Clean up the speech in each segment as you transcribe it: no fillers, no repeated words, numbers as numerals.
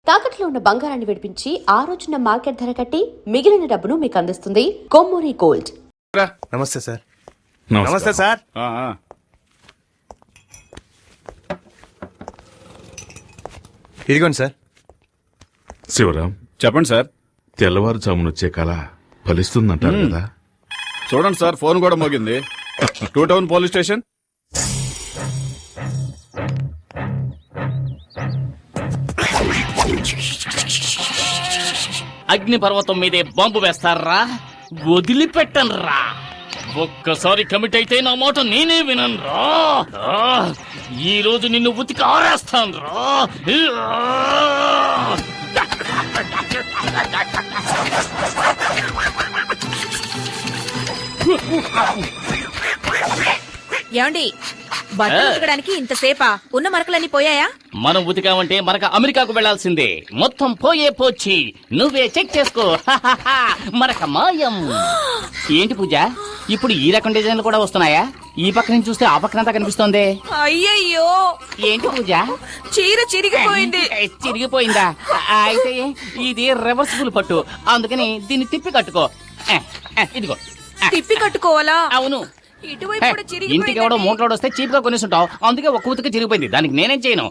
తాకట్లో ఉన్న బంగారాన్ని విడిపించి ఆ రోజున మార్కెట్ ధర కట్టి మిగిలిన డబ్బును మీకు అందిస్తుంది కొమ్మూరి గోల్డ్. నమస్తే సార్. నమస్తే సార్. ఇదిగోండి సార్. శివరాం, చెప్పండి సార్. తెల్లవారుజామున వచ్చే కళ ఫలిస్తుందంటారు కదా. చూడండి సార్, ఫోన్ కూడా మోగింది. 2 టౌన్ పోలీస్ స్టేషన్. అగ్నిపర్వతం మీదే బాంబు వేస్తారా? వదిలిపెట్టనురా. ఒక్కసారి కమిట్ అయితే నా మాట నేనే విననురా. ఈ రోజు నిన్ను ఉతికి ఆరేస్తానురా. ఏమండి, బట్టలు ఉతకడానికి ఇంతసేపా? ఉన్న మరకలన్నీ పోయాయా? మనం ఉతికామంటే మనక అమెరికాకు వెళ్లాల్సిందే. మొత్తం పోచి నువ్వే చెక్ చేసుకో. మరక మాయం. ఏంటి పూజ, ఇప్పుడు ఈ రకం డిజైన్లు కూడా వస్తున్నాయా? ఈ పక్క నుంచి చూస్తే ఆ పక్కనంతా కనిపిస్తోంది. అయ్యయ్యో, ఏంటి పూజ, చీర చిరిగిపోయింది. చిరిగిపోయిందా? అయితే ఇది రివర్సిబుల్ పట్టు, అందుకని దీన్ని తిప్పి కట్టుకో. ఇదిగో. తిప్పి కట్టుకోవాలా? అవును. ఇటువైపు కూడా ఇంటికి ఎవడో మూటలోడు వస్తే చీప్ గా కొనేసుంటావు, అందుకే ఒక్క ఉతికి చిరిగిపోయింది. దానికి నేనేం చేయను.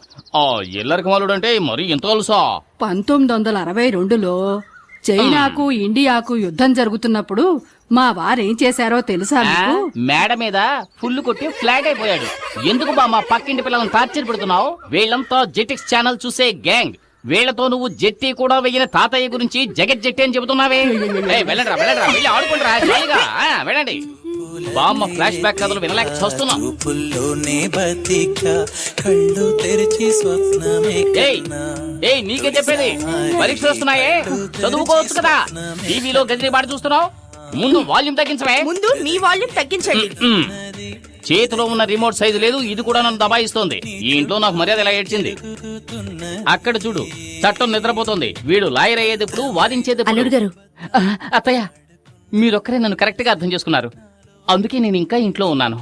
ఎల్లరికి మాలుడు అంటే మరి ఎంత కలుసా? 1962లో చైనాకు ఇండియాకు యుద్ధం జరుగుతున్నప్పుడు మా వారేం చేశారో తెలుసా మీకు? మేడ మీద ఫుల్ కొట్టి ఫ్లాగ్ అయిపోయాడు. ఎందుకు బా మా పక్కింటి పిల్లలను టార్చర్ పెడుతున్నావు? వీళ్ళంతా జెటిక్స్ ఛానల్ చూసే గ్యాంగ్. వీళ్లతో నువ్వు జెట్టి కూడా వెయ్యిన తాతయ్య గురించి జగత్ జెట్టి అని చెబుతున్నావే. వెళ్ళండి వెళ్ళి ఆడుకుంటారా, వెళ్ళండి. బామ్మ ఫ్లాష్ బ్యాక్ కథలు వినలేక చూస్తున్నాం. నీకే చెప్పేది, పరీక్షలు వస్తున్నాయే, చదువుకోవచ్చు కదా. టీవీలో గజనీ పాట చూస్తున్నావు. ముందు వాల్యూమ్ తగ్గించవే. ముందు మీ వాల్యూమ్ తగ్గించండి. చేతిలో ఉన్న రిమోట్ సైజు లేదు, ఇది కూడా నన్ను దబాయిస్తోంది. ఈ ఇంట్లో నాకు మర్యాద ఇలా ఏడ్చింది. అక్కడ చూడు, చట్టం నిద్రపోతుంది. వీడు లాయర్ అయ్యేటప్పుడు వాదించేది. అత్తయ్య, మీరొక్కరే నన్ను కరెక్ట్ గా అర్థం చేసుకున్నారు, అందుకే నేను ఇంకా ఇంట్లో ఉన్నాను.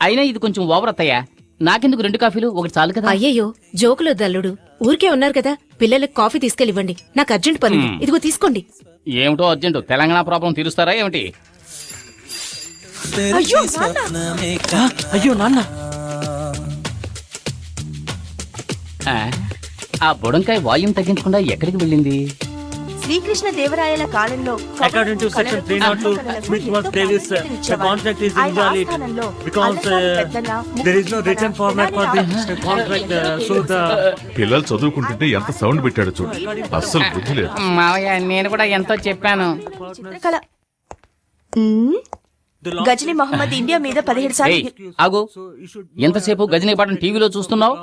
అయినా ఇది కొంచెం ఓవర్ అత్తయ్య. నాకెందుకు 2 కాఫీలు, ఒకటి చాలు కదా. అయ్యయ్యో, జోకులు దల్లుడు. ఊరికే ఉన్నారు కదా, పిల్లలకు కాఫీ తీసుకెళ్ళివ్వండి. నాకు అర్జెంట్ పని. ఇదిగో తీసుకోండి. ఏమిటో అర్జెంటు? తెలంగాణ ప్రాబ్లం తీరుస్తారా ఏమిటి? అయ్యో నాన్న, ఆ బుడంకాయ వాల్యూమ్ తగ్గించకుండా ఎక్కడికి వెళ్ళింది? శ్రీకృష్ణ దేవరాయల కాలంలో According to section 302, which was previous, the contract is invalid because there is no written format for the contract. So the పిల్లలు చదువుకుంటుంటే ఎంత సౌండ్ పెట్టాడు చూడు, అస్సలు బుద్ధి లేదు. మావయ్య, నేను కూడా ఎంతో చెప్పాను. గజనీ మహమ్మద్ ఇండియా మీద 17 సార్లు. ఆగు, ఎంతసేపు గజనీ పాఠం టీవీలో చూస్తున్నావు?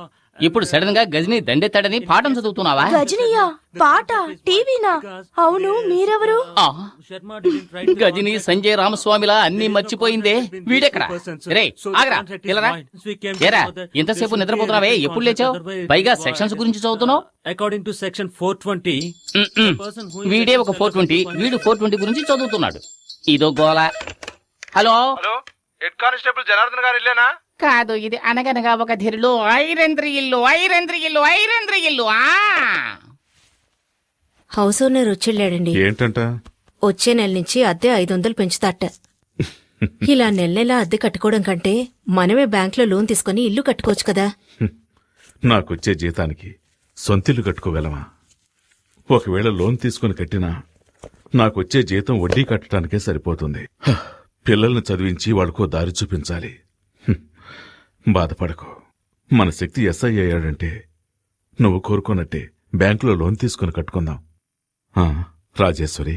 ఇప్పుడు సడన్ గా గజనీ దండెత్తాడని పాఠం చదువుతున్నావా? గజనీయా? పాట టీవీనా? అవును, మీరెవరు? గజనీ సంజయ్ రామస్వామిలా అన్ని మర్చిపోయిందే. వీడెక్కడ? రే ఆగరా, పిల్లరా. ఏరా, ఎంతసేపు నిద్రపోతున్నావే? ఎప్పుడు లేచావు? పైగా సెక్షన్స్ గురించి చదువుతున్నావు. According to section 420, వీడే ఒక 420, వీడు 420 గురించి చదువుతున్నాడు. ఇదో గోల. హలో, హెడ్ కానిస్టేబుల్ జనార్దన్ గారు ఇల్లేనా? కాదు, ఇది అనగనగా ఒక ధీరులు ఐరంద్రి ఇల్లు. హౌస్ ఓనర్ వచ్చేళ్ళాడండి. ఏంటంట? వచ్చే నెల నుంచి అద్దె 500 పెంచుతాట. ఇలా నెల అద్దె కట్టుకోవడం కంటే మనమే బ్యాంక్ లో లోన్ తీసుకుని ఇల్లు కట్టుకోవచ్చు కదా. నాకొచ్చే జీతానికి సొంతిల్లు కట్టుకోగలమా? ఒకవేళ లోన్ తీసుకుని కట్టినా నాకొచ్చే జీతం వడ్డీ కట్టడానికే సరిపోతుంది. పిల్లల్ని చదివించి వాడికో దారి చూపించాలి. బాధపడకు, మన శక్తి ఎస్ఐ అయ్యాడంటే నువ్వు కోరుకున్నట్టే బ్యాంకులో లోన్ తీసుకుని కట్టుకుందాం. రాజేశ్వరి,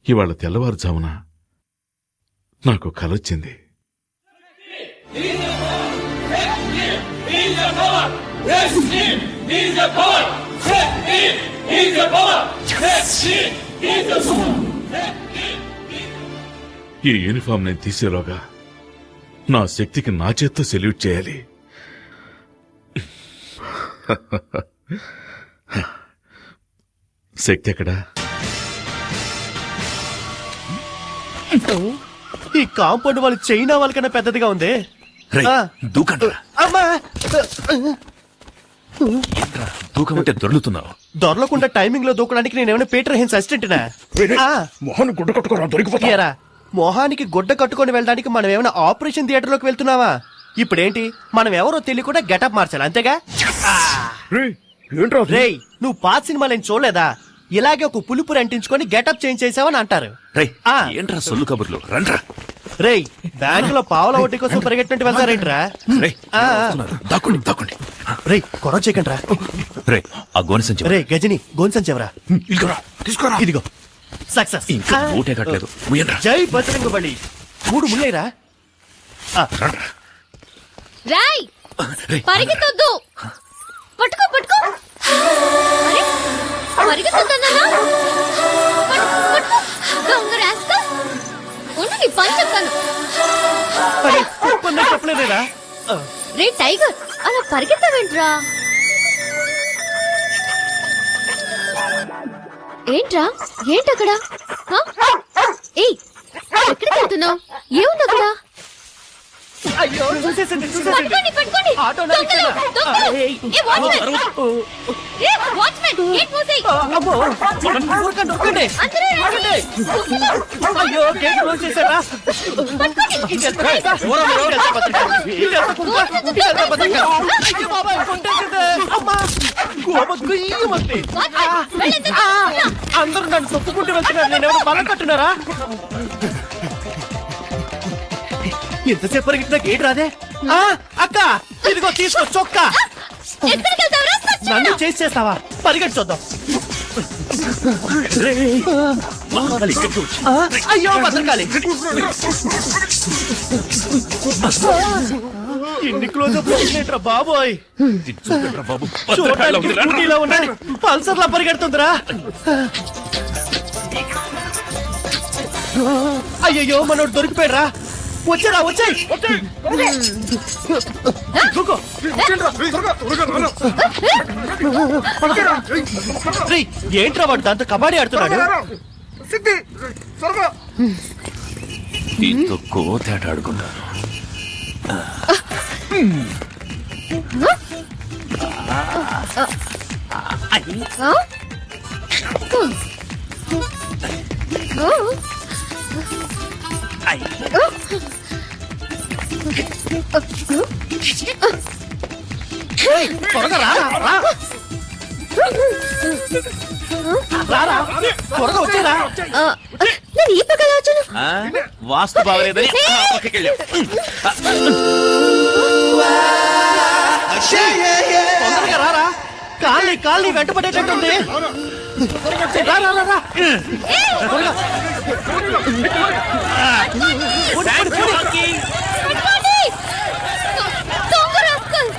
ఇవాళ తెల్లవారుజామున నాకు కలొచ్చింది. ఈ యూనిఫామ్ నేను తీసేలోగా నా శక్తికి నా చేత్తో సెల్యూట్ చేయాలి. శక్తి ఎక్కడా? ఈ కాంపౌండ్ వాళ్ళు చైనా వాళ్ళకన్నా పెద్దదిగా ఉంది. దూకండి. అమ్మా, దూకమంటే దొరుకుతున్నావు. దొరలకుండా టైమింగ్ లో దూకడానికి నేనేమైనా పీటర్ హెన్స్ అసిస్టెంట్నా? మొహన్ గుడ్డ కొట్టుకోరా దొరికిపోతా. ఏరా, మొహానికి గుడ్డ కట్టుకొని వెళ్ళడానికి మనం ఏమైనా ఆపరేషన్ థియేటర్ లోకి వెళ్తున్నావా? ఇప్పుడేంటి, మనం ఎవరో తెలియకుండా గెటప్ మార్చాలి, అంతేగా? ఏంట్రా రేయ్, నువ్వు పాత సినిమాలు ఏం చూడలేదా? ఇలాగే ఒక పులుపురు అంటించుకొని గెటప్ చేంజ్ చేసావని అంటారు. ఆ. ఏంట్రా సొల్లు కబుర్లు రండ్రా. రేయ్, బ్యాంక్ లో పావుల వడ్డీ కోసం పరిగెట్టినట్టు వెళ్తారేంట్రా? దాక్కోండి. రేయ్, గొడవ చేయకండి రా. రే ఆ గోని సంచి రే గజని, గోన్సం చెవరా. తీసుకోరా. ఇదిగో సక్సెస్. ఇంకా ఊటే కట్టలేదు. ముయ్యండ్రా. జై బజరంగ బలి. 3 ముళ్ళేరా. రండ్రా. రాయ్ రేయ్, పరిగెత్తొద్దు. పట్టుకో పట్టుకో. అరే, పరిగెత్తొద్దన్నా? పట్టుకో. దొంగ రాస్తా. ఉండు, నీ పని చెప్తాను. అరే, ఒప్పందం చెప్పలేదేరా? రే టైగర్, అలా పరిగెత్తవేంట్రా? ఏంట్రా, ఏంటక్కడ? ఏయ్, ఎక్కడికి వెళ్తున్నావు? ఏముంది అక్కడ? అయ్యో, చూసేసింది. పట్టుకోండి పట్టుకోండి. ఆటోలో దొంగలు, ఎక్కారా? దొంగలు. ఏయ్. A watchman, a watchman, gate మూసేయ్. అమ్మో, ఊరకండి, ఊరకండి. అందరూ రండి. దొంగలు. అయ్యో, గేట్ క్లోజ్ చేశారా? అయ్యో బాబాయ్, కొట్టేసింది. అమ్మా, గోమ గుయ్యమంది. వాచ్మెన్, వెళ్ళండి. అందరూ నన్ను తొక్కుకుంటూ వెళ్తున్నారు, నేను ఎవరు బలం కట్టున్నారా? ఎంతసేపు పరిగెట్టినా గేట్ రాదే? అక్క, ఇదిగో తీసుకో చొక్కా. ఎక్కడికి వెళ్తావురా? నన్ను చేసి చేస్తావా? పరిగెట్టు చూద్దాం. అయ్యో భద్రకాళి, ఇన్ని క్లోజప్ ఏంట్రా బాబోయ్? చూడటానికి స్కూటీలో ఉన్నది పల్సర్ లా పరిగెడుతుందిరా. అయ్యయ్యో, మనోడు దొరికిపోయారా? వచ్చారా, వచ్చాయి. ఏంట్రా వాడు దాంతో కబడ్డీ ఆడుతున్నాడు? తేట ఆడుకుంటాను. త్వరగా రా, రా. రారా, త్వరగా వచ్చేరా. నేను ఈ పక్కన వచ్చాను. వాస్తు బాగలేదని తొందరగా రారా, కాళ్ళని వెంట పడేటట్టుంది. రా, రా, రా, రా. త్వరగా. పట్టుకోండి. దొంగ రాస్కల్.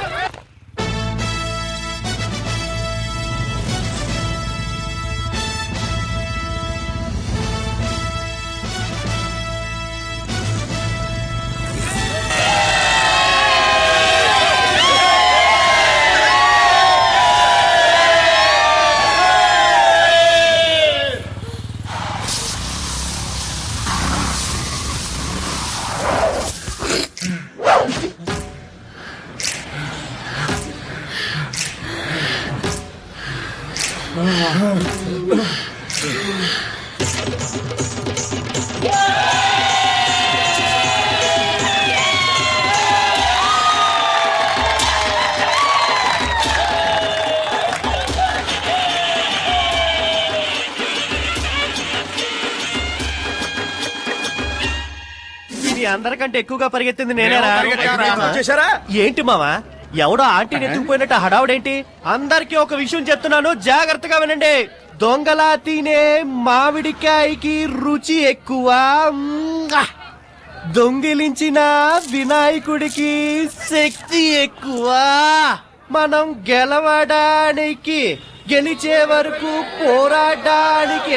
ఇది అందరికంటే ఎక్కువగా పరిగెత్తింది నేనేరా? ఏంటి మావా, ఎవడో ఆంటీని ఎత్తుకుపోయినట్టు హడావుడేంటి? అందరికీ ఒక విషయం చెప్తున్నాను, జాగ్రత్తగా వినండి. దొంగలా తినే మామిడికాయకి రుచి ఎక్కువ, దొంగిలించిన వినాయకుడికి శక్తి ఎక్కువ. మనం గెలవడానికి, గెలిచే వరకు పోరాడడానికి.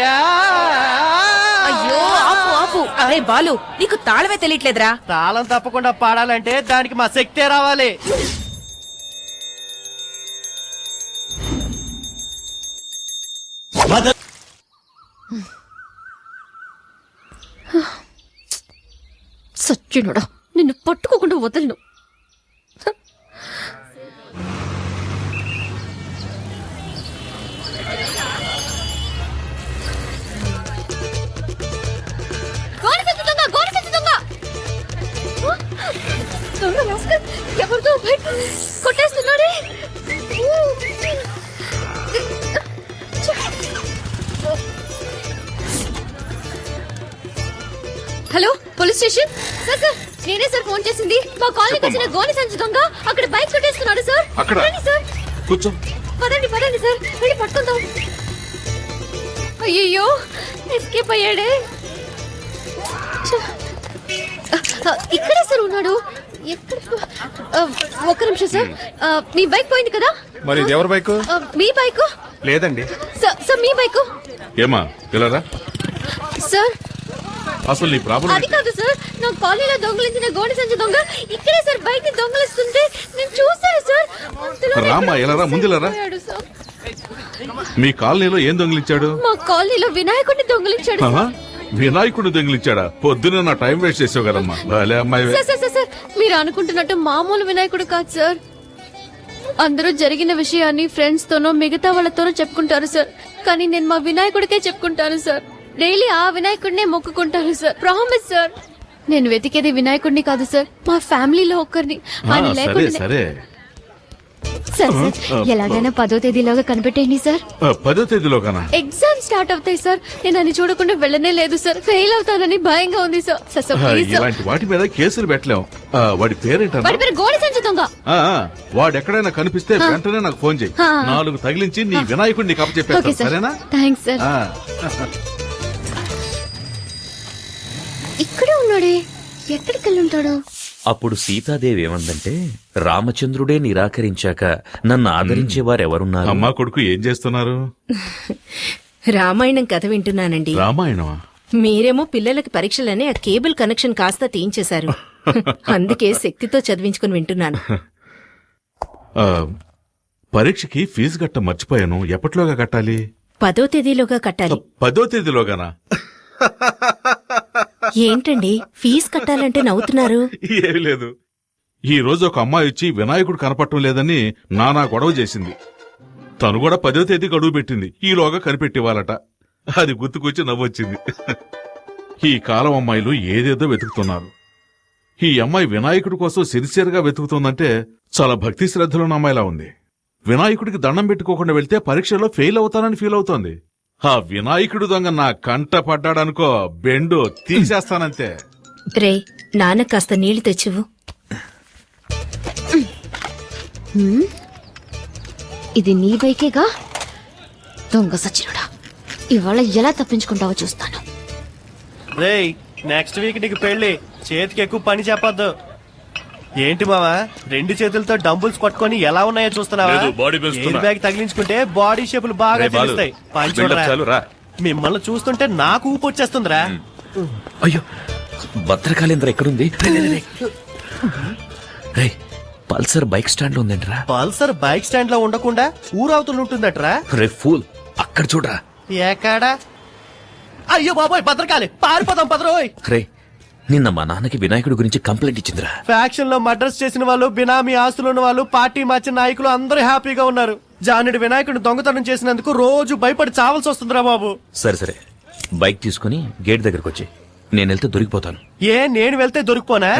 అయ్యో, ఆపు ఆపు. అరే బాలు, నీకు తాళమే తెలియట్లేదురా? తాళం తప్పకుండా పాడాలంటే దానికి మా శక్తే రావాలి. సచ్చినోడా, నిన్ను పట్టుకోకుండా వదలను. Police station. సార్ సార్ నేనే సార్ ఫోన్ చేసింది. మా కాలనీకి వచ్చిన గోని సంచి దొంగ అక్కడ బైక్ కొట్టేస్తున్నాడు సార్. అక్కడ? రండి సార్. కూర్చో. పదండి పదండి సార్, వెళ్ళి పట్టుకుందాం. అయ్యయ్యో ఎస్కేప్ అయ్యాడే. ఇక్కడే సార్ ఉన్నాడు. ఒక్క నిమిషం సార్. మీ బైక్ పోయింది కదా? మరి ఇది ఎవరి బైక్? మీ బైక్ లేదండి. సార్ మీ బైక్. ఏమా ఇలా సార్ అసలు నీ ప్రాబ్లం అది కాదు సార్, నా కాలనీలో దొంగలించిన గోడి సంచి దొంగ ఇక్కడే సార్ బైక్ ని దొంగలిస్తుంటే నేను చూశాను సార్. అంతలోనే రామ్మా, ఎలా రా, ముందు ఇలా రా. పోయాడు సార్. మీ కాలనీలో ఏం దొంగిలించాడు? మా కాలనీలో వినాయకుడిని దొంగలించాడు ఆహా, సార్. వినాయకుడు దొంగిలించాడా? పొద్దున నా టైం వేస్ట్ చేసావు కదమ్మా. భలే అమ్మాయి. సార్ సార్ సార్, సార్ మీరు అనుకుంటున్నట్టు మామూలు వినాయకుడు కాదు సార్. అందరూ జరిగిన విషయాన్ని ఫ్రెండ్స్ తోనో మిగతా వాళ్ళతోనో చెప్పుకుంటారు సార్, కానీ నేను మా వినాయకుడికే చెప్పుకుంటాను సార్. డైలీ ఆ వినాయకుడినే మొక్కుకుంటాను సార్. Promise sir. నేను వెతికేది వినాయకుడిని కాదు సార్, మా ఫ్యామిలీలో ఒక్కరిని. ఆయన సరే లేకుండా సరే. సార్ సార్ ఎలాగైనా 10వ తేదీలోగా కనిపెట్టేయండి సార్. 10వ తేదీలో కనా? ఎగ్జామ్ స్టార్ట్ అవుతాయి సార్. నేను అది చూడకుండా వెళ్ళనే లేదు సార్. ఫెయిల్ అవుతానని భయంగా ఉంది sir. Sir sir please sir. ఇలాంటి వాటి మీద కేసులు పెట్టలేం. వాడి పేరేంటన్నా? వాడి పేరు గోడి సంచి దొంగ. వాడు ఎక్కడైనా కనిపిస్తే వెంటనే నాకు ఫోన్ చేయి. 4 తగిలించి నీ వినాయకుడిని ఓకే కప్పచెప్పేస్తాను, సార్. సరేనా? Thanks sir. ఆ. ఇక్కడే ఉన్నాడే, ఎక్కడికి వెళ్ళి ఉంటాడు? అప్పుడు సీతాదేవి ఏమందంటే, రామచంద్రుడే నిరాకరించాక నన్ను ఆదరించే వారెవరున్నారు? అమ్మా కొడుకు ఏం చేస్తున్నారు? రామాయణం కథ వింటున్నానండి. రామాయణమా? మీరేమో పిల్లలకి పరీక్షలని ఆ కేబుల్ కనెక్షన్ కాస్త తీయించేశారు. అందుకే శక్తితో చదివించుకుని వింటున్నాను. ఆ, పరీక్షకి ఫీజు కట్ట మర్చిపోయాను. ఎప్పటిలోగా కట్టాలి? 10వ తేదీలోగా కట్టాలి. 10వ తేదీలోగానా? ఏంటండి ఫీజు కట్టాలంటే నవ్వుతున్నారు? ఏమీ లేదు. ఈ రోజు ఒక అమ్మాయి వచ్చి వినాయకుడు కనపడటం లేదని నానా గొడవ చేసింది. తను కూడా 10వ తేదీ గడువు పెట్టింది. ఈలోగా కనిపెట్టివ్వాలట. అది గుర్తుకొచ్చి నవ్వొచ్చింది. ఈ కాలం అమ్మాయిలు ఏదేదో వెతుకుతున్నారు. ఈ అమ్మాయి వినాయకుడి కోసం సిన్సియర్గా వెతుకుతుందంటే చాలా భక్తి శ్రద్ధలున్న అమ్మాయిలా ఉంది. వినాయకుడికి దండం పెట్టుకోకుండా వెళ్తే పరీక్షలో ఫెయిల్ అవుతానని ఫీల్ అవుతోంది. ఆ వినాయకుడు దొంగ నా కంట పడ్డాడనుకో, బెండు తీసేస్తానంతే. రే నాన్న కాస్త నీళ్లు తెచ్చివు. ఇది నీ బైకేగా? దొంగ సచ్చినుడా, ఇవాళ ఎలా తప్పించుకుంటావో చూస్తాను. రేయ్, నెక్స్ట్ వీక్ నీకు పెళ్లి. చేతికి ఎక్కువ పని చెప్పొద్దు. ఏంటి మావా, 2 చేతులతో డంబుల్స్ కొట్టుకొని ఎలా ఉన్నాయో చూస్తున్నావా? లేదు, బాడీ పెంచుతున్నా. ఎయిర్ బ్యాగ్ తగిలించుకుంటే బాడీ షేపులు బాగా తెలుస్తాయి. పని చూడరా. మిమ్మల్ని చూస్తుంటే నాకు ఊపు వచ్చేస్తుందిరా. అయ్యో, భద్రకాళేంద్ర ఎక్కడుంది? రే, పల్సర్ బైక్ స్టాండ్ లో ఉందంటరా. పల్సర్ బైక్ స్టాండ్ లో ఉండకుండా ఊరవుతులు ఉంటుందట్రా. రే ఫూల్, అక్కడ చూడరా. ఎక్కడా? అయ్యో బాబోయ్, భద్రకాలి, పారిపోదాం పదరోయ్. రే, నిన్న మా నాన్నకి వినాయకుడి గురించి కంప్లైంట్ ఇచ్చిందిరా. ఫ్యాక్షన్ లో మర్డర్స్ చేసిన వాళ్ళు, బినామీ ఆస్తులు ఉన్న వాళ్ళు, పార్టీ మార్చిన నాయకులు అందరూ హ్యాపీగా ఉన్నారు. జానుడి వినాయకుడిని దొంగతనం చేసినందుకు రోజు భయపడి చావాల్సి వస్తుందిరా బాబు. సరే సరే, బైక్ తీసుకుని గేట్ దగ్గరకు వచ్చి, నేను వెళ్తే దొరికిపోతాను. ఏ, నేను వెళ్తే దొరికిపోనా?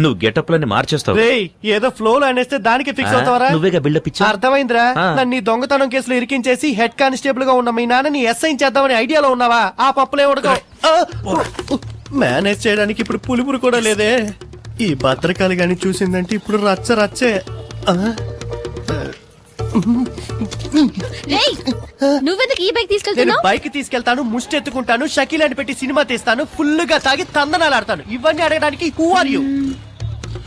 నువ్వు గెటప్ లని మార్చేస్తావు. రేయ్, ఏదో ఫ్లో లో అనేస్తే దానికి ఫిక్స్ అవుతావరా? నువ్వేగా బిల్డప్ ఇచ్చా. అర్థమైందిరా. నన్ను ఈ దొంగతనం కేసులో ఇరికించేసి హెడ్ కానిస్టేబుల్ గా ఉన్న మీ నాన్నని ఎస్ఐ చేద్దామని ఐడియాలో ఉన్నావా? ఆ పప్పులే ఉడకవు. మేనేజ్ చేయడానికి ఇప్పుడు పులుపురు కూడా లేదే. ఈ భద్రకాలి గాని చూసిందంటే ఇప్పుడు రచ్చ రచ్చే. నువ్వెందుకు ఈ బైక్ నేను తీసుకెళ్తున్నావు? బైక్ తీసుకెళ్తాను, ముష్టెత్తుకుంటాను, షకీల్ అని పెట్టి సినిమా తీస్తాను, ఫుల్ గా తాగి తందనాలాడతాను. ఇవన్నీ అడగడానికి హూ ఆర్ యూ?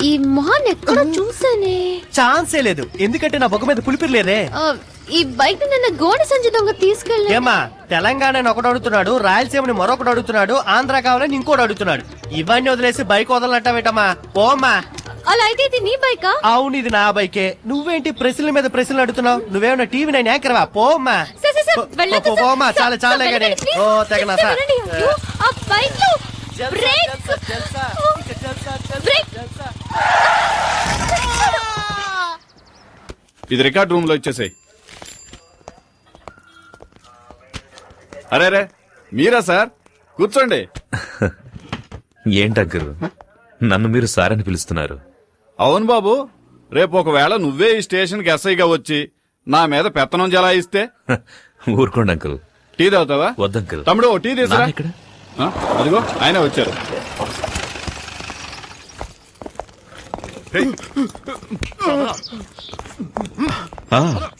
ఈ మొహాన్ని ఎక్కడో చూసానే. ఛాన్సే లేదు, ఎందుకంటే నా బొగ్గ మీద పులిపిరి లేదే. ఈ బైక్ నిన్న గోడ సంచి దొంగ తీసుకెళ్ళి. ఏమా, తెలంగాణని ఒకడు అడుగుతున్నాడు, రాయలసీమని మరొకడు అడుగుతున్నాడు, ఆంధ్ర కావాలని ఇంకోటి అడుగుతున్నాడు. ఇవన్నీ వదిలేసి బైక్ వదలనంటావేటమ్మా? ఓమ్మా. అలా అయితే ఇది నీ బైకా? అవును, ఇది నా బైకే. నువ్వేంటి ప్రశ్నల మీద ప్రశ్నలు అడుగుతున్నావు? నువ్వేమన్నా టీవీ నైన్ యాంకర్వా? పోమ్మా. పోమ్మా, చాలా చాలా గానీ. ఓ తెగనా సార్. ఆ బైక్ లో బ్రేక్. ఇది రికార్డ్ రూమ్ లో ఇచ్చేసాయి. అరే రే, మీరా సార్? కూర్చోండి. ఏంటగ్గరు, నన్ను మీరు సార్ అని పిలుస్తున్నారు? అవును బాబు, రేపు ఒకవేళ నువ్వే ఈ స్టేషన్ కి ఎస్ఐగా వచ్చి నా మీద పెత్తనం జలాయిస్తే? ఊరుకోండి అంకుల్. టీ తాగుతావా? వద్దంకుల్. తమ్ముడు, ఓ టీ తీసురా. ఇక్కడ అదిగో ఆయన వచ్చారు.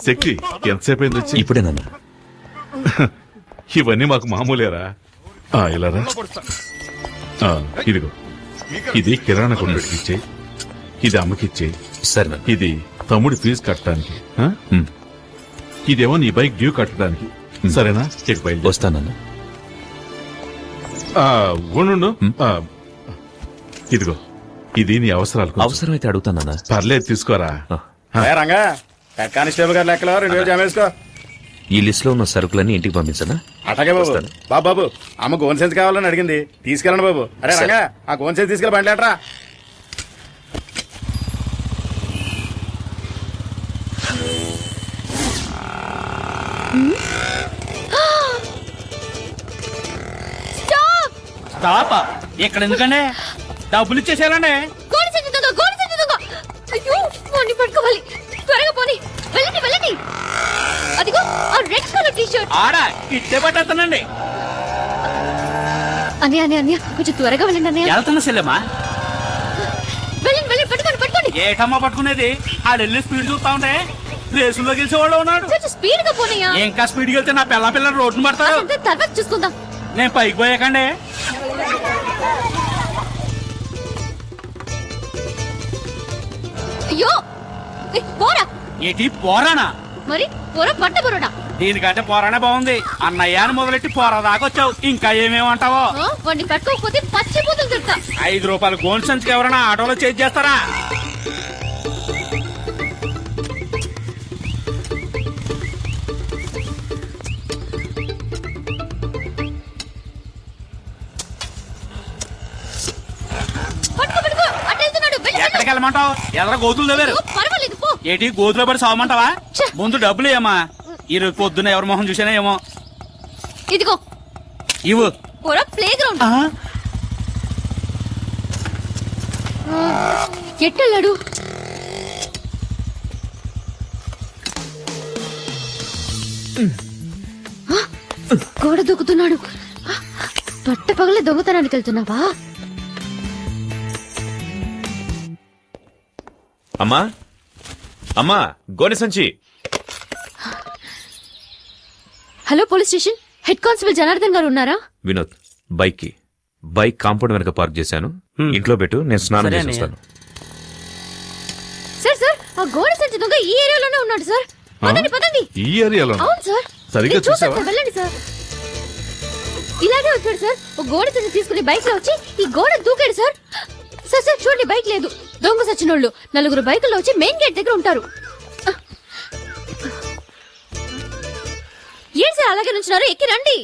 శక్తి ఎంతసేపు అయింది వచ్చి? ఇప్పుడే నాన్న. ఇవన్నీ మాకు మామూలేరా. ఇలారా. ఇదిగో, ఇది కిరాణా కొనుగోలుకి ఇచ్చేయి, ఇది అమ్మకిచ్చేయి, సరే నాన్న. ఇది తమ్ముడి ఫీజు కట్టడానికి, ఇదేమో నీ బైక్ డ్యూ కట్టడానికి. సరేనా? చెక్ బయలు వస్తానన్నా. ఉండు. ఇదిగో, ఇది నీ అవసరాలకు. అవసరమైతే అడుగుతానన్నా. పర్లేదు, తీసుకోరా. రంగా హెడ్ కానిస్టేబుల్ గారు లెక్కలో 2 జమ వేసుకో. ఈ లిస్ట్ లో ఉన్న సరుకులన్నీ ఇంటికి పంపించనా? అట్లాగే బాబు. బాబు అమ్మ గోన్ సెన్స్ కావాలని అడిగింది, తీసుకెళ్ళండి బాబు. అరే రంగా, ఆ గోన్ సెన్స్ తీసుకెళ్ళి బండిలేట్రా. స్టాప్. ఇక్కడ ఎందుకండి? డబ్బులు ఇచ్చేసారండి. అయ్యో, వాడిని పట్టుకోవాలి. త్వరగా పోనీ. వెళ్ళండి వెళ్ళండి. అదిగో ఆ రెడ్ కలర్ టీ షర్ట్. ఆడా ఇట్టే పట్టేస్తానండి. అన్నయ్య కొంచెం త్వరగా వెళ్ళండి అన్నయ్య. వెళ్తున్నా సెల్లమ్మా. వెళ్ళండి వెళ్ళండి, పట్టుకోండి. ఏటమ్మా పట్టుకునేది? ఆడెళ్ళి స్పీడ్ చూస్తా ఉంటే రేసులో గెలిచేవాడు ఉన్నాడు. కొంచెం స్పీడ్ గా పోనయ్యా. ఇంకా స్పీడ్ వెళ్తే నా పిల్ల రోడ్డు పడతాడు. అదంతా తర్వాత చూసుకుందాం. నేను పైకి పోయాకండి. అయ్యో, పోరా. ఏటి పోరానా? మరి పోరా, పట్ట పోరాడా. దీనికంటే పోరానే బాగుంది. అన్నయ్య అని మొదలెట్టి పోరా దాకొచ్చావు. ఇంకా ఏమేమంటావో? వాడిని పట్టుకోకపోతే పచ్చి పూతలు తిడతా. 5 రూపాయలు గోల్డ్ సంచికి ఎవరైనా ఆటోలో చేజ్ చేస్తారా? పట్టుకో. అటు వెళ్తున్నాడు. ఎక్కడికి వెళ్ళమంటావు? ఎదర గోతులు తవ్వారు. పర్వాలేదు పో. ఏటి గోతులో పడి సావమంటావా? ముందు డబ్బులు ఏమా? ఈరోజు పొద్దున్న ఎవరి మొహం చూసానా ఏమో. ఇదిగో ఇవ్వు. పోరా, ప్లే గ్రౌండ్. ఎట్టెళ్ళాడు? గోడ దూకుతున్నాడు. పట్ట పగలే దొంగతనానికి వెళ్తున్నావా? అమ్మా, అమ్మా, గోనె సంచి. Hello, police station. Head constable Janardhan గారు ఉన్నారా? వినోద్, బైక్ కాంపౌండ్ వెనక పార్క్ చేశాను. ఇంట్లో పెట్టు, నేను స్నానం చేసి వస్తాను. సార్ ఆ గోడ సంచి దొంగ ఈ ఏరియాలోనే ఉన్నాడు సార్. పదండి. ఈ ఏరియాలో? అవును సార్. సరిగ్గా నేను చూసాను చూసావా? సార్, వెళ్ళండి సార్. ఇలాగే వచ్చాడు సార్. ఒక గోడ సంచి తీసుకుని బైక్ లో వచ్చి ఈ గోడ దూకాడు సార్. సార్ చూడండి, బైక్ లేదు. దొంగ సచ్చినోళ్ళు 4 బైకుల్లో వచ్చి మెయిన్ గేట్ దగ్గర ఉంటారు. ఏం సార్ అలాగే నుంచున్నారు? ఎక్కి రండి.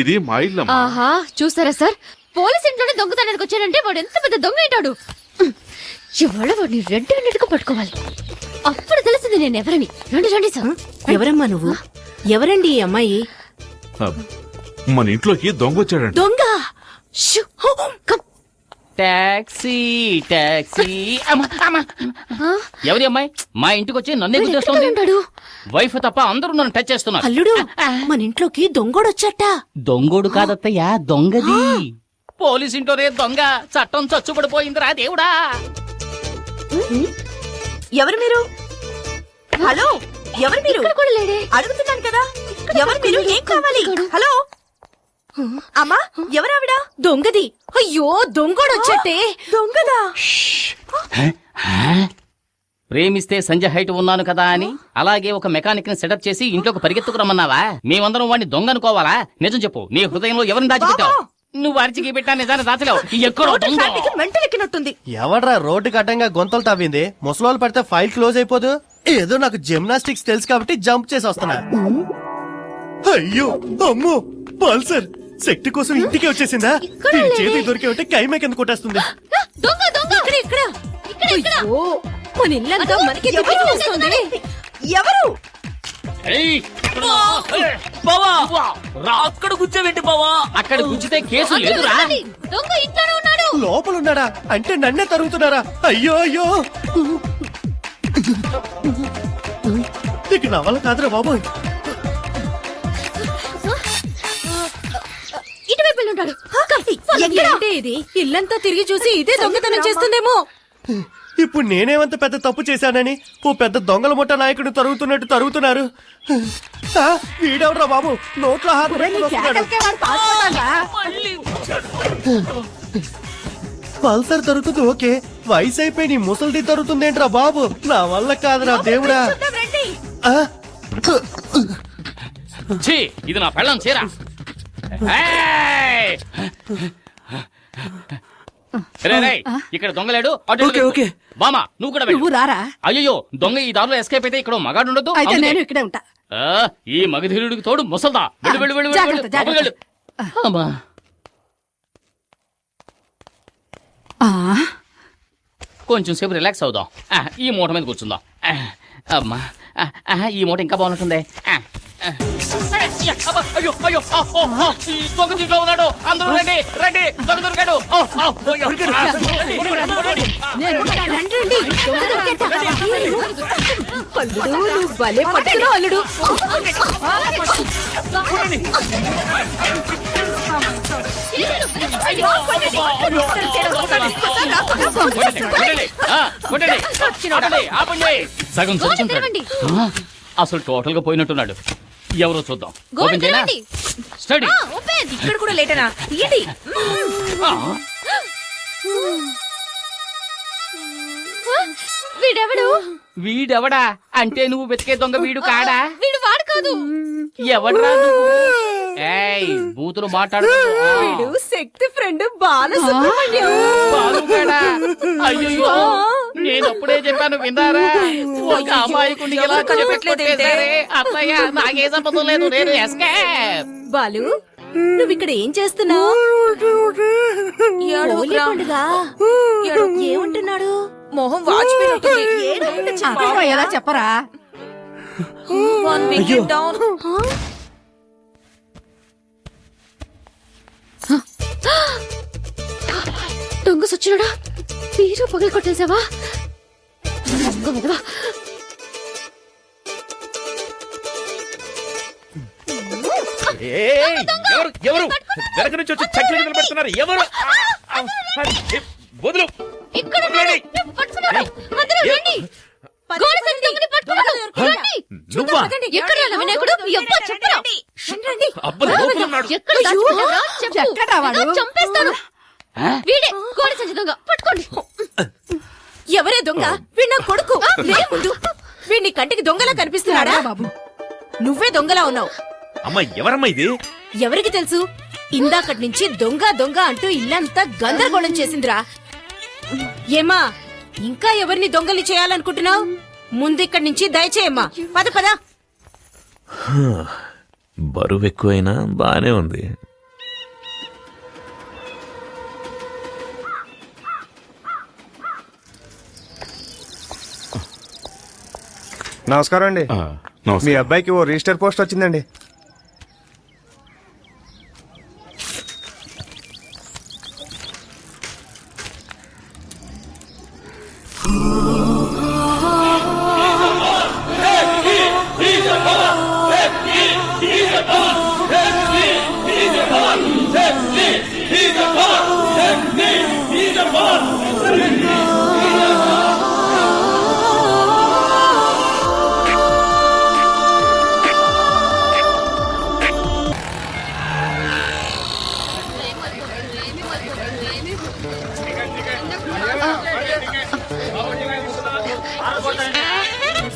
ఇది మా ఇల్లు. ఆహా, చూస్తారా సార్, పోలీస్ ఇంట్లోనే దొంగతనానికి వచ్చాడంటే వాడు ఎంత పెద్ద దొంగ ఏంటాడు. ఇవాళ వాడిని రెడ్ హ్యాండెడ్గా పట్టుకోవాలి. అప్పుడు తెలిసింది నేను ఎవరని. రండి సార్. ఎవరమ్మా నువ్వు? ఎవరండి ఈ అమ్మాయి? మన ఇంట్లోకి దొంగ వచ్చాడంట. దొంగ? టాక్సీ. ఎవరి అమ్మాయి మా ఇంటికి వచ్చి నన్నే గుర్తొస్తుంది? వైఫ్ తప్ప అందరూ నన్ను టచ్ చేస్తున్నారు. అల్లుడు, మన ఇంట్లోకి దొంగోడొచ్చట. దొంగోడు కాదత్తయ్యా, దొంగది. పోలీస్ ఇంటోనే దొంగ. చట్టం చచ్చుబడిపోయిందిరా దేవుడా. ఎవరు మీరు? హలో, ఎవరు మీరు? ఇక్కడ కూడా లేడే. అడుగుతున్నాను కదా, ఎవరు మీరు? ఏం కావాలి? హలో అమ్మా, ఎవరావిడ? దొంగది. అయ్యో, దొంగోడొచ్చటే. దొంగదా? ప్రేమిస్తే సంజయ్ హైట్ ఉన్నాను కదా అని అలాగే ఒక మెకానిక్ ని సెటప్ చేసి ఇంట్లోకి పరిగెత్తుకురమ్మన్నావా? మేమందరం వాడిని దొంగ అనుకోవాలా? నిజం చెప్పు, నీ హృదయంలో ఎవరిని దాచిపెట్టావు? నువ్వు అరిచికి పెట్టా నిజాన్ని దాచలేవు. మెంటలెక్కినట్టుంది. ఎవడ్రా రోడ్డుకి అడ్డంగా గొంతలు తవ్వింది? ముసలోళ్ళు పడితే ఫైల్ క్లోజ్ అయిపోదు. ఏదో నాకు జిమ్నాస్టిక్స్ తెలుసు కాబట్టి జంప్ చేసి వస్తున్నా. అయ్యో, అమ్మో, పల్సర్ శక్తి కోసం ఇంటికి వచ్చేసిందా? దీని చేతికి దొరికే ఉంటే కైమే కింద కొట్టేస్తుంది. ఇక్కడ మన ఇల్లంతా మనకి ఎవరు? అక్కడ కూర్చోబెట్టి బావా. అక్కడ కూర్చుతే కేసు లేదురా. దొంగ ఇంట్లోనే ఉన్నాడు. లోపల ఉన్నాడా? అంటే నన్నే తరుగుతున్నారా? అయ్యో అయ్యో, ఇక నా వల్ల కాదురా బాబోయ్. ఇటువైపు వెళ్ళుంటాడు. ఏంటి ఇది? ఇల్లంతా తిరిగి చూసి ఇదే దొంగతనం చేస్తుందేమో. ఇప్పుడు నేనేమంత పెద్ద తప్పు చేశానని ఓ పెద్ద దొంగల ముఠ నాయకుడు తరుగుతున్నట్టు తరుగుతున్నారు. ఆ, వీడెవడ్రా బాబు నోట్లో హాత్ పెట్టుకుని వస్తున్నాడు. పల్సర్ తరుగుతుంది ఓకే, వయసు అయిపోయి నీ ముసలిది తరుగుతుందేంట్రా బాబు, నా వల్ల కాదురా దేవుడా. ఆ, ఛీ, ఇది నా పెళ్ళం చీర. ఏయ్! రేయ్, రేయ్, ఇక్కడ దొంగలేడు. బామా నువ్వు కూడా వెళ్ళు. నువ్వు రారా? అయ్యో దొంగ ఈ దారిలో ఎస్కేప్ అయితే ఇక్కడ మగాడు ఉండదు. అయితే నేను ఇక్కడే ఉంటా. ఈ మగధీరుడికి తోడు ముసల్దా. వెళ్ళు వెళ్ళు వెళ్ళు జాగ్రత్త, వెళ్ళు, జాగ్రత్త. వెళ్ళు. అమ్మా. ఆ, కొంచెం సేపు రిలాక్స్ అవుదాం. ఈ మూట మీద కూర్చుందాం. అమ్మా, ఈ మూట ఇంకా బాగుంటుంది. అబ్బా, అయ్యో అయ్యో, ఈ దొంగ దీంట్లో ఉన్నాడు. అందరూ రండి రండి, దొంగ దొరికాడు. నేను ఉంటాను. రండి, రండి. అల్లుడు, నువ్వు భలే పట్టుకున్నావు, అల్లుడు. సగం చదువుకుంటాడు. అసలు టోటల్ గా పోయినట్టున్నాడు. ఎవరో చూద్దాం. ఓపెన్ చేయనా? స్టడీ. ఇక్కడ కూడా లేటనా? తీయండి. వీడెవడు? వీడెవడా అంటే నువ్వు వెతికే దొంగ వీడు కాడా? వీడు వాడు కాదు. ఎవడరా నువ్వు? ఏయ్ బూతులు మాట్లాడు. శక్తి ఫ్రెండ్ బాలసుబ్రహ్మణ్యం. బాలుగాడా? అయ్యో నేను అప్పుడే చెప్పాను విన్నారా? ఒక అమాయకుడిని ఎలా కొట్టేశారే. అత్తయ్య నాకే సంబంధం లేదు, నేను ఎస్కేప్. బాలు, నువ్వు ఇక్కడ ఏం చేస్తున్నావు? ఏమంటున్నాడు? మొహం వాచిపోయి ఎలా చెప్పరా? దొంగ సచ్చినడా, తీరు పగలు కొట్టేసావా? దొంగ విధవా. ఎవరు వెనక నుంచి వచ్చి చక్కెర నిలబెడుతున్నారు? ఎవరు? వదులు. ఇక్కడ ఉన్నాడు. పట్టుకున్నాడు. అందరూ రండి. గోడ సంచి దొంగని పట్టుకున్నాడు. రండి. నువ్వా? ఎక్కడ రా వినాయకుడు? ఎవ్వరు చెప్పరా? అబ్బా, లోపల ఉన్నాడు. ఎక్కడ దాచుకున్నారా? చెప్పు. ఎక్కడా వాడు? ఏదో చంపేస్తాను. వీడే గోడ సంచి దొంగ. పట్టుకోండి. ఎవరే దొంగ? వీడు నా కొడుకు. ముందు వీడిని కంటికి దొంగలా కనిపిస్తున్నాడా? బాబు, నువ్వే దొంగలా ఉన్నావు. అమ్మా ఎవరమ్మా ఇది? ఎవరికి తెలుసు? ఇందాకటి నుంచి దొంగ దొంగ అంటూ ఇల్లంతా గందరగోళం చేసిందిరా. ఏమా, ఇంకా ఎవరిని దొంగలి చేయాలనుకుంటున్నావు? ముందిక్కడి నుంచి దయచేయమ్మా. పద పద. బరువు ఎక్కువైనా బానే ఉంది. నమస్కారం అండి. మీ అబ్బాయికి ఓ రిజిస్టర్ పోస్ట్ వచ్చిందండి.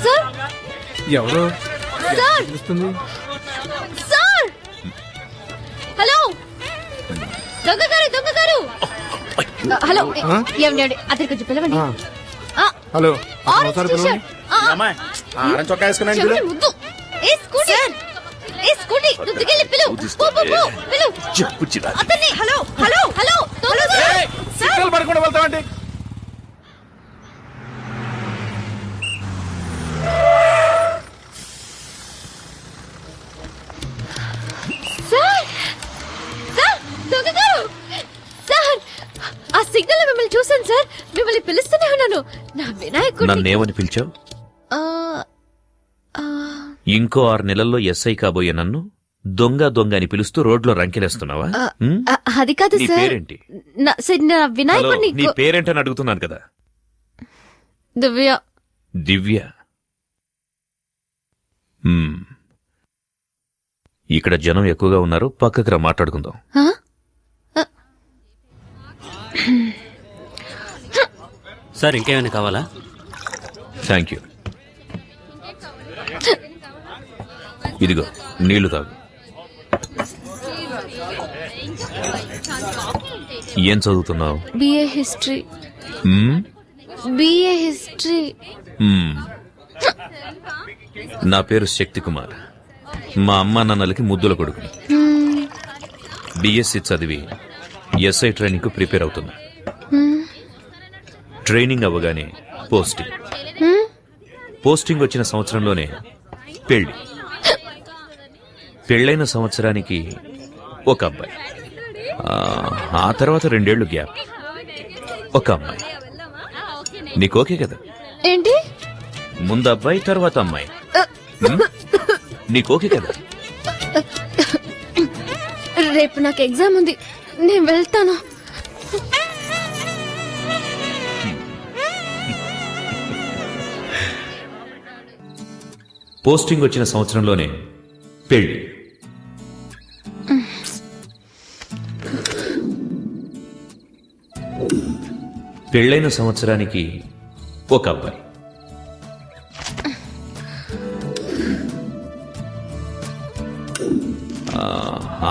సార్, ఎవరు? Sir, sir. హలో దొంగ గారు, దొంగ గారు. హలో ఏమండి, అతనికి కొంచెం పిలవండి. Hello, orange t shirt. చొక్కా వేసుకున్నాను. చెవిటి ముద్దు. ఏ స్కూటీ, ఏ స్కూటీ, నువ్వు దిగెళ్ళి పిలువు. పో, పో, పో, పిలువు. అతన్ని. హలో హలో హలో దొంగ గారు. సిగ్నల్ పడకుండా వెళ్తామండి. సార్, సార్, దొంగ గారు. సార్, ఆ సిగ్నల్ మిమ్మల్ని చూశాను సార్. మిమ్మల్ని పిలుస్తూనే ఉన్నాను. నా వినాయకుడు. నన్నేమని పిలిచావు? ఇంకో 6 నెలల్లో ఎస్ఐ కాబోయే నన్ను దొంగ దొంగ అని పిలుస్తూ రోడ్లో రంకెలేస్తున్నావా? అది కాదు నీ సార్. పేరేంటి? నా హలో, వినాయకుడిని. నీ పేరేంటని అడుగుతున్నాను కదా. దివ్య. దివ్య. ఇక్కడ జనం ఎక్కువగా ఉన్నారు, పక్కకి రా మాట్లాడుకుందాం. ఆ? సార్ ఇంకేమైనా కావాలా? Thank you. ఇదిగో నీళ్లు తాగు. ఏం చదువుతున్నావు? BA history. BA history. నా పేరు శక్తి కుమార్. మా అమ్మ నాన్నలకి ముద్దుల కొడుకు. బిఎస్సి చదివి ఎస్ఐ ట్రైనింగ్ కు ప్రిపేర్ అవుతున్నా. ట్రైనింగ్ అవ్వగానే పోస్టింగ్ వచ్చిన సంవత్సరంలోనే పెళ్లి. పెళ్ళైన సంవత్సరానికి ఒక అబ్బాయి, ఆ తర్వాత 2 ఏళ్లు గ్యాప్, ఒక అమ్మాయి. నీకు ఓకే కదా? ఏంటి? ముందు అబ్బాయి తర్వాత అమ్మాయి. నీకు ఓకే కదా? రేపు నాకు ఎగ్జామ్ ఉంది, నేను వెళ్తాను. పోస్టింగ్ వచ్చిన సంవత్సరంలోనే పెళ్లి. పెళ్ళైన సంవత్సరానికి ఒక అబ్బాయి,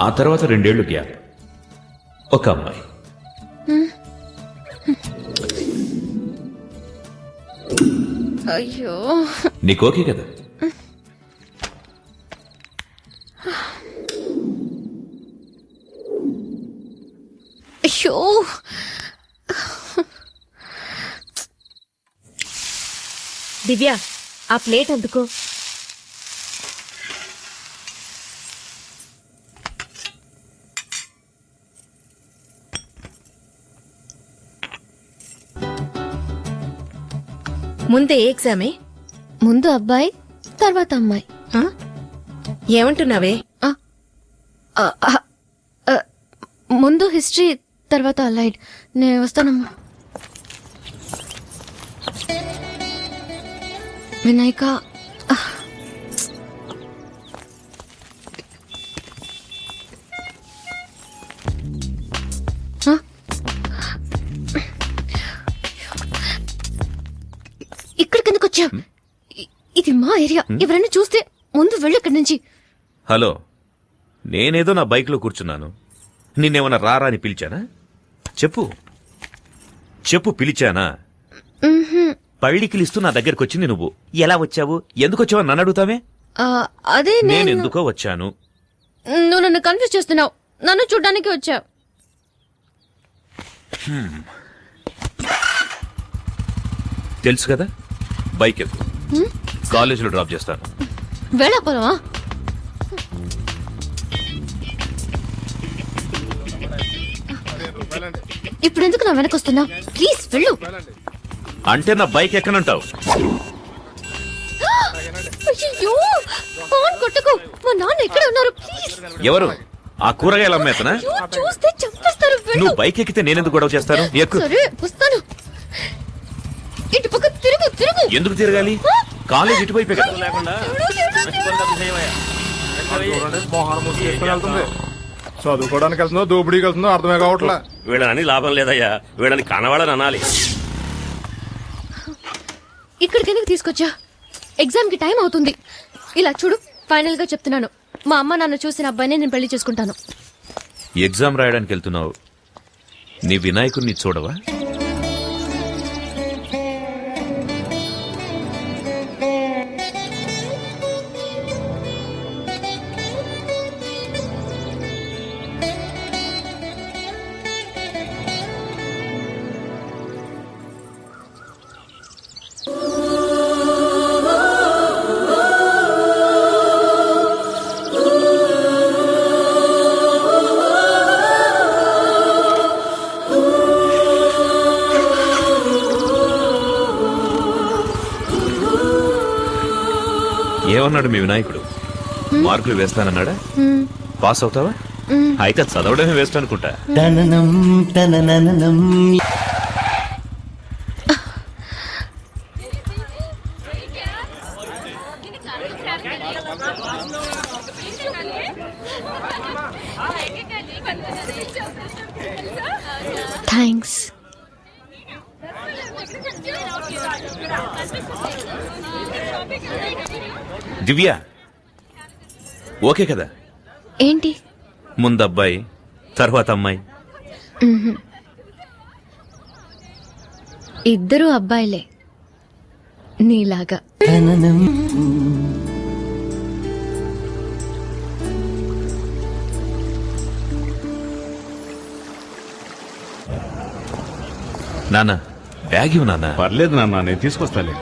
ఆ తర్వాత 2 ఏళ్లు గ్యాప్, ఒక అమ్మాయి. అయ్యో, నీకు ఓకే కదా? అయ్యో. దివ్య, ఆ ప్లేట్ అందుకో. ముందే ఏ ఎగ్జామే? ముందు అబ్బాయి తర్వాత అమ్మాయి. ఏమంటున్నావే? ముందు హిస్టరీ తర్వాత అలైడ్. నేను వస్తానమ్మా. వినాయక, ఇక్కడికి ఎందుకు వచ్చా? ఇది మా ఏరియా. ఎవరైనా చూస్తే ముందు వెళ్ళు ఇక్కడి నుంచి. హలో, నేనేదో నా బైక్ లో కూర్చున్నాను, నిన్నేమన్నా రారా అని పిలిచానా? చెప్పు చెప్పు, పిలిచానా? పళ్ళికిలిస్తూ నా దగ్గరకు వచ్చింది నువ్వు. ఎలా వచ్చావు, ఎందుకు వచ్చావు నన్ను అడుగుతావే? అదే నేను ఎందుకో వచ్చాను. నువ్వు నన్ను కన్ఫ్యూజ్ చేస్తున్నావు. నన్ను చూడ్డానికి వచ్చావు. తెలుసు కదా, బైక్ ఎక్కు, కాలేజీలో డ్రాప్ చేస్తాను. వెళ్ళకపోదామా? ఇప్పుడు ఎందుకు నా వెనక వస్తున్నావు? ప్లీజ్ వెళ్ళు. అంటే నా బైక్ ఎక్కనంటావు? అయ్యో, ఫోన్ కొట్టుకో. మా నాన్న ఎక్కడ ఉన్నారు? ప్లీజ్. ఎవరు? ఆ కూరగాయలు అమ్మేతనా? చూస్తే చంపేస్తారు. నువ్వు బైక్ ఎక్కితే నేనెందుకు గొడవ చేస్తాను? ఎక్కు. సరే, వస్తాను. ఇటు పక్క తిరుగు. ఎందుకు తిరగాలి? కాలేజ్ ఇటువైపే కదా. చదువుకోవడానికి వెళ్తుందో దోపిడీకి వెళ్తుందో అర్థమే కావట్లా. వీళ్ళని లాభం లేదయ్యా, వీళ్ళని కనవాడని అనాలి. ఇక్కడికి ఎందుకు తీసుకొచ్చా? ఎగ్జామ్ కి టైం అవుతుంది. ఇలా చూడు, ఫైనల్ గా చెప్తున్నాను, మా అమ్మ నాన్న చూసిన అబ్బాయినే నేను పెళ్లి చేసుకుంటాను. ఎగ్జామ్ రాయడానికి వెళ్తున్నావు, నీ వినాయకుడిని చూడవా? ఏమన్నాడు మీ వినాయకుడు? మార్కులు వేస్తానన్నాడా? పాస్ అవుతావా? అయితే చదవడమే వేస్ట్ అనుకుంటా. థ్యాంక్స్. దివ్య ఓకే కదా? ఏంటి? ముందు అబ్బాయి, తర్వాత అమ్మాయి. ఇద్దరు అబ్బాయిలే నీలాగా. నాన్న బ్యాగ్ ఇవ్వు నాన్న. పర్లేదు నాన్న, నేను తీసుకొస్తాలే.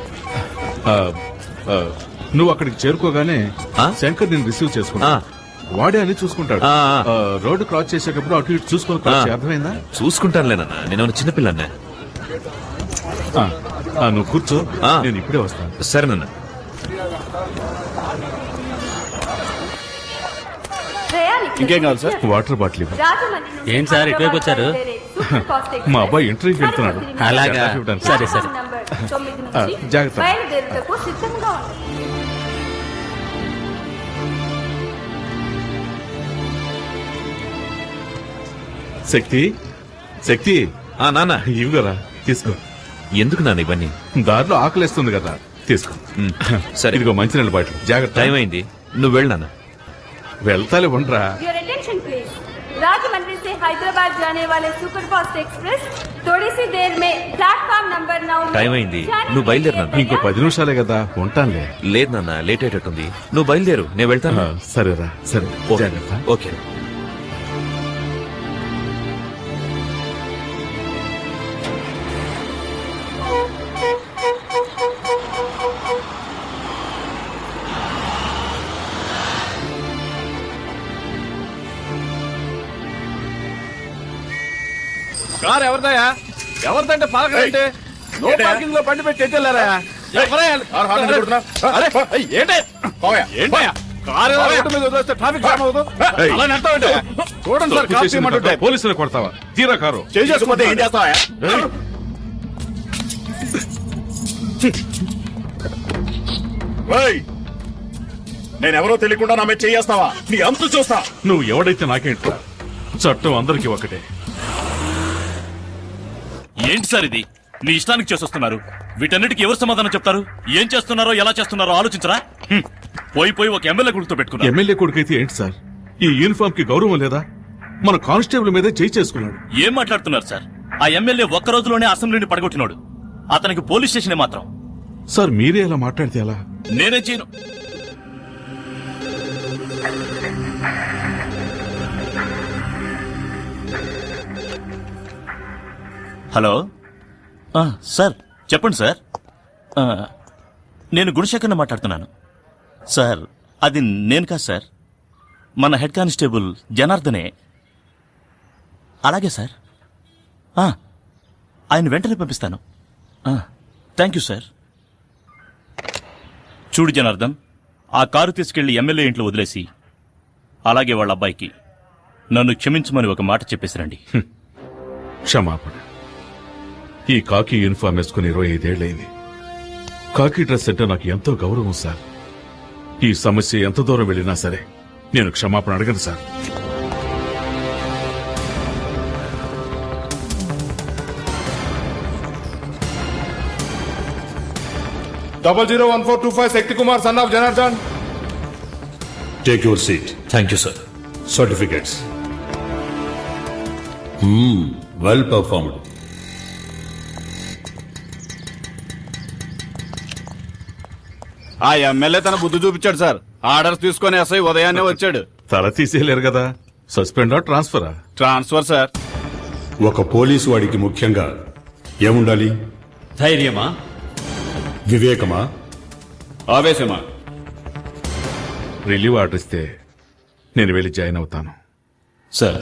ఆ, ఆ, నువ్వు అక్కడికి చేరుకోగానే శంకర్ నేను రిసీవ్ చేసుకున్నా. వాడే అని చూసుకుంటాడు. రోడ్డు క్రాస్ చేసేటప్పుడు అటు ఇటు చూసుకొని cross చేయి, అర్థమైందా? చూసుకుంటానులేనన్నా, నేను చిన్నపిల్లన్నా. నువ్వు కూర్చో, నేను ఇప్పుడే వస్తాను. సరేనన్నా. ఇంకేం కావాలి సార్? వాటర్ బాటిల్ ఇవ్వు. ఏంటి సార్ ఇటువైపు వచ్చారు? మా అబ్బాయి ఇంటర్వ్యూకి వెళ్తున్నాడు. అలాగా? సరే సరే. జాగ్రత్త. శక్తి, శక్తి. నాన్న ఇవి కదా, తీసుకో. ఎందుకు నాన్న ఇవన్నీ? దారిలో ఆకలిస్తుంది కదా, తీసుకో. సరే ఇదిగో మంచినీళ్ళ బాటిల్, జాగ్రత్త. టైం అయింది, నువ్వు వెళ్ళు నాన్న. వెళ్తాలే, ఉండరా. राजमंड्री से हैदराबाद जाने वाले सुपरफास्ट एक्सप्रेस थोड़ी सी देर में प्लेटफॉर्म नंबर 9 టైం అయింది, నువ్వు బయలుదేరు నాన్న. ఇంకో 10 నిమిషాలే కదా, ఉంటానులే. లేదు నాన్న, లేట్ అయ్యేటట్టుంది. నువ్వు బయలుదేరు, నేను వెళ్తాను. సరేరా, సరే. జాగ్రత్త. ఓకే. కారు ఎవరిదయా? ఎవరిదంటే పాలకంటే నో పార్కింగ్ లో బండి పెట్టి ఎట్టెళ్ళారా? చూడండి సార్, కారు తీయమంటుంటే పోలీసులు కొడతావా? తీరా కారు. చేసుకోకపోతే ఏం చేస్తావా? నేనెవరో తెలియకుండా నా మీద చేయేస్తావా? నీ అంతు చూస్తా. నువ్వు ఎవడైతే నాకేంట్రా, చట్టం అందరికీ ఒకటే. ఏంటి సార్ ఇది? నీ ఇష్టానికి చేసొస్తున్నారు. వీటన్నిటికీ ఎవరు సమాధానం చెప్తారు? ఏం చేస్తున్నారో ఎలా చేస్తున్నారో ఆలోచించరా? పోయి పోయి ఒక ఎమ్మెల్యే కొడుకుతో పెట్టుకున్నా. ఎమ్మెల్యే కొడుకైతే ఏంటి సార్, ఈ యూనిఫామ్ కి గౌరవం లేదా? మన కానిస్టేబుల్ మీదే చేయి చేసుకున్నాడు. ఏం మాట్లాడుతున్నారు సార్? ఆ ఎమ్మెల్యే ఒక్క రోజులోనే అసెంబ్లీని పడగొట్టినాడు. అతనికి పోలీస్ స్టేషన్ మాత్రం. సార్ మీరే ఎలా మాట్లాడితే ఎలా? నేనే చేయను. హలో సార్, చెప్పండి సార్. నేను గుణశేఖర్ని మాట్లాడుతున్నాను సార్. అది నేను కాదు సార్, మన హెడ్ కానిస్టేబుల్ జనార్దనే. అలాగే సార్, ఆయన వెంటనే పంపిస్తాను. Thank you sir. చూడు జనార్దన్, ఆ కారు తీసుకెళ్లి ఎమ్మెల్యే ఇంట్లో వదిలేసి అలాగే వాళ్ళ అబ్బాయికి నన్ను క్షమించమని ఒక మాట చెప్పేసిరండి. క్షమాపణ. ఈ కాకి యూనిఫామ్ వేసుకుని 25 ఏళ్లైంది. కాకి డ్రెస్ అంటే నాకు ఎంతో గౌరవం సార్. ఈ సమస్య ఎంత దూరం వెళ్ళినా సరే నేను క్షమాపణ అడగను sir. Double 01425 Shakti Kumar son of Janardhan. Take your seat. Thank you, sir. Certificates. Well performed. ఆ ఎమ్మెల్యే తన బుద్ధి చూపించాడు సార్. ఆర్డర్స్ తీసుకొని ఎస్ఐ ఉదయాన్నే వచ్చాడు. తల తీసేయలేరు కదా, సస్పెండా ట్రాన్స్ఫరా? Transfer sir. ఒక పోలీసు వాడికి ముఖ్యంగా ఏముండాలి? ధైర్యమా, వివేకమా, ఆవేశమా? రిలీవ్ ఆర్డర్ ఇస్తే నేను వెళ్ళి జాయిన్ అవుతాను. సార్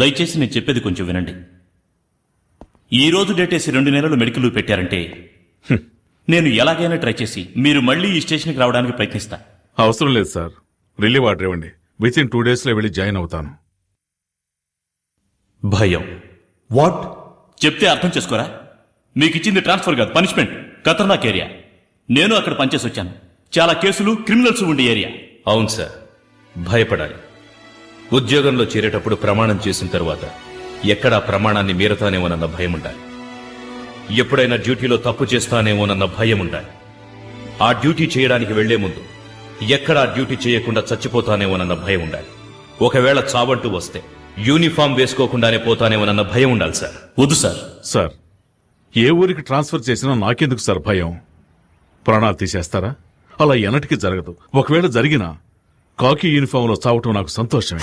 దయచేసి నేను చెప్పేది కొంచెం వినండి. ఈ రోజు డేటేసి 2 నెలలు మెడికల్ లీవ్ పెట్టారంటే నేను ఎలాగైనా ట్రై చేసి మీరు మళ్ళీ ఈ స్టేషన్కి రావడానికి ప్రయత్నిస్తా. అవసరం లేదు సార్, రిలీవ్ ఆర్డర్ ఇవ్వండి. వితిన్ 2 days లో వెళ్ళి జాయిన్ అవుతాను. భయం. వాట్? చెప్తే అర్థం చేసుకోరా? మీకు ఇచ్చింది ట్రాన్స్ఫర్ కాదు, పనిష్మెంట్. ఖతర్నాక్ ఏరియా. నేను అక్కడ పనిచేసి వచ్చాను. చాలా కేసులు, క్రిమినల్స్ ఉండే ఏరియా. అవును సార్, భయపడాలి. ఉద్యోగంలో చేరేటప్పుడు ప్రమాణం చేసిన తర్వాత ఎక్కడా ప్రమాణాన్ని మీరతానేమోనన్న భయం ఉండాలి. ఎప్పుడైనా డ్యూటీలో తప్పు చేస్తానేమోనన్న భయం ఉండాలి. ఆ డ్యూటీ చేయడానికి వెళ్లే ముందు ఎక్కడా డ్యూటీ చేయకుండా చచ్చిపోతానేమోనన్న భయం ఉండాలి. ఒకవేళ చావంటూ వస్తే యూనిఫామ్ వేసుకోకుండానే పోతానేమోనన్న భయం ఉండాలి సార్. వద్దు సార్. సార్, ఏ ఊరికి ట్రాన్స్ఫర్ చేసినా నాకెందుకు సార్ భయం? ప్రాణాలు తీసేస్తారా? అలా ఎన్నటికీ జరగదు. ఒకవేళ జరిగినా కాకి యూనిఫామ్ లో చావటం నాకు సంతోషమే.